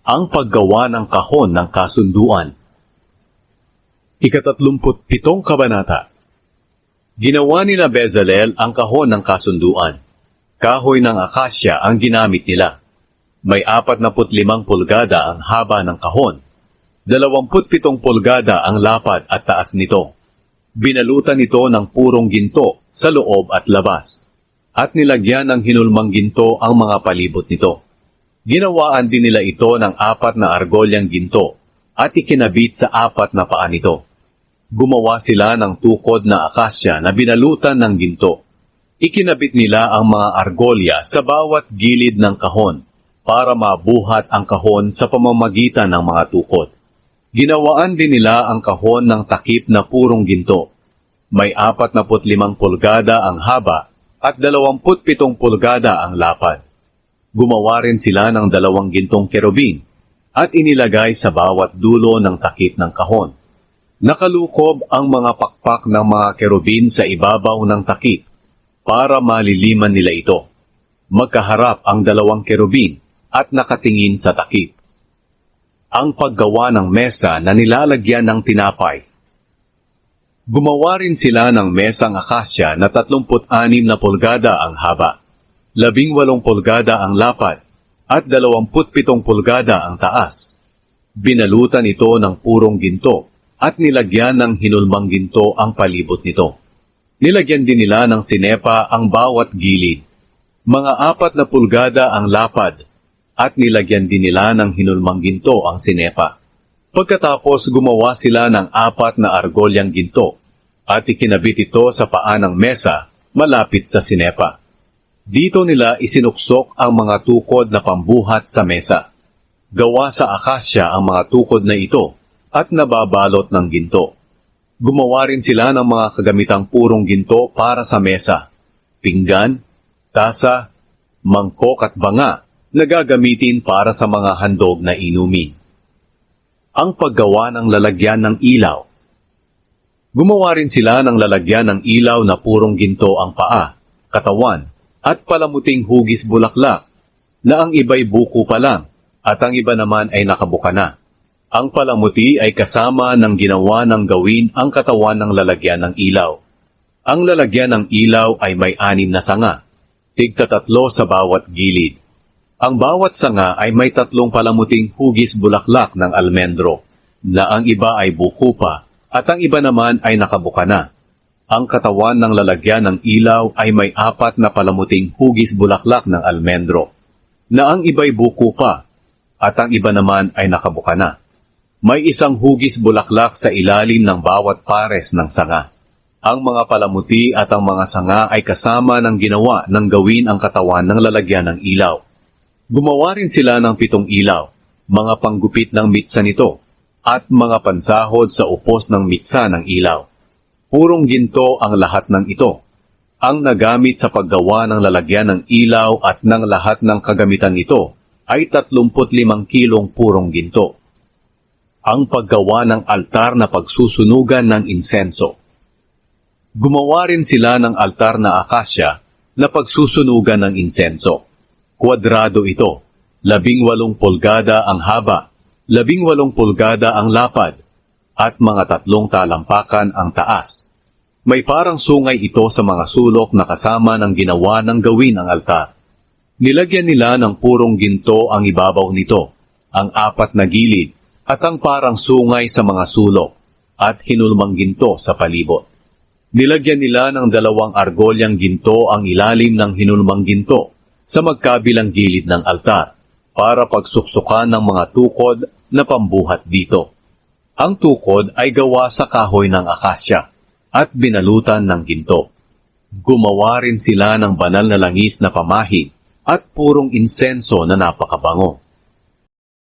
Ang paggawa ng kahon ng kasunduan. Ika-37 kabanata. Ginawa nila Bezalel ang kahon ng kasunduan. Kahoy ng akasya ang ginamit nila. May 45 pulgada ang haba ng kahon. 27 pulgada ang lapad at taas nito. Binalutan ito ng purong ginto sa loob at labas. At nilagyan ng hinulmang ginto ang mga palibot nito. Ginawaan din nila ito ng 4 na argolyang ginto at ikinabit sa 4 na paa nito. Gumawa sila ng tukod na akasya na binalutan ng ginto. Ikinabit nila ang mga argolya sa bawat gilid ng kahon para mabuhat ang kahon sa pamamagitan ng mga tukod. Ginawaan din nila ang kahon ng takip na purong ginto. May 45 pulgada ang haba at 27 pulgada ang lapad. Gumawa rin sila ng 2 gintong kerubin at inilagay sa bawat dulo ng takip ng kahon. Nakalukob ang mga pakpak ng mga kerubin sa ibabaw ng takip para maliliman nila ito. Magkaharap ang 2 kerubin at nakatingin sa takip. Ang paggawa ng mesa na nilalagyan ng tinapay. Gumawa rin sila ng mesang akasya na 36 na pulgada ang haba. 18 pulgada ang lapad at 27 pulgada ang taas. Binalutan ito ng purong ginto at nilagyan ng hinulmang ginto ang palibot nito. Nilagyan din nila ng sinepa ang bawat gilid. Mga 4 na pulgada ang lapad at nilagyan din nila ng hinulmang ginto ang sinepa. Pagkatapos gumawa sila ng 4 na argolyang ginto at ikinabit ito sa paa ng mesa malapit sa sinepa. Dito nila isinuksok ang mga tukod na pambuhat sa mesa. Gawa sa akasya ang mga tukod na ito at nababalot ng ginto. Gumawa rin sila ng mga kagamitang purong ginto para sa mesa. Pinggan, tasa, mangkok at banga na gagamitin para sa mga handog na inumin. Ang paggawa ng lalagyan ng ilaw. Gumawa rin sila ng lalagyan ng ilaw na purong ginto ang paa, katawan, at palamuting hugis bulaklak, na ang iba'y buko pa lang, at ang iba naman ay nakabuka na. Ang palamuti ay kasama ng ginawa ng gawin ang katawan ng lalagyan ng ilaw. Ang lalagyan ng ilaw ay may 6 na sanga, tig-3 sa bawat gilid. Ang bawat sanga ay may 3 palamuting hugis bulaklak ng almendro, na ang iba ay buko pa, at ang iba naman ay nakabuka na. Ang katawan ng lalagyan ng ilaw ay may 4 na palamuting hugis bulaklak ng almendro, na ang iba'y buko pa, at ang iba naman ay nakabuka na. May 1 hugis bulaklak sa ilalim ng bawat pares ng sanga. Ang mga palamuti at ang mga sanga ay kasama ng ginawa ng gawin ang katawan ng lalagyan ng ilaw. Gumawa rin sila ng 7 ilaw, mga panggupit ng mitsa nito, at mga pansahod sa upos ng mitsa ng ilaw. Purong ginto ang lahat ng ito. Ang nagamit sa paggawa ng lalagyan ng ilaw at ng lahat ng kagamitan nito ay 35 kilong purong ginto. Ang paggawa ng altar na pagsusunugan ng insenso. Gumawa rin sila ng altar na akasya na pagsusunugan ng insenso. Kwadrado ito, 18 pulgada ang haba, 18 pulgada ang lapad, at mga 3 talampakan ang taas. May parang sungay ito sa mga sulok na kasama ng ginawa ng gawin ang altar. Nilagyan nila ng purong ginto ang ibabaw nito, ang 4 na gilid, at ang parang sungay sa mga sulok, at hinulmang ginto sa palibot. Nilagyan nila ng 2 argolyang ginto ang ilalim ng hinulmang ginto sa magkabilang gilid ng altar, para pagsuksukan ng mga tukod na pambuhat dito. Ang tukod ay gawa sa kahoy ng akasya at binalutan ng ginto. Gumawa rin sila ng banal na langis na pamahid at purong insenso na napakabango.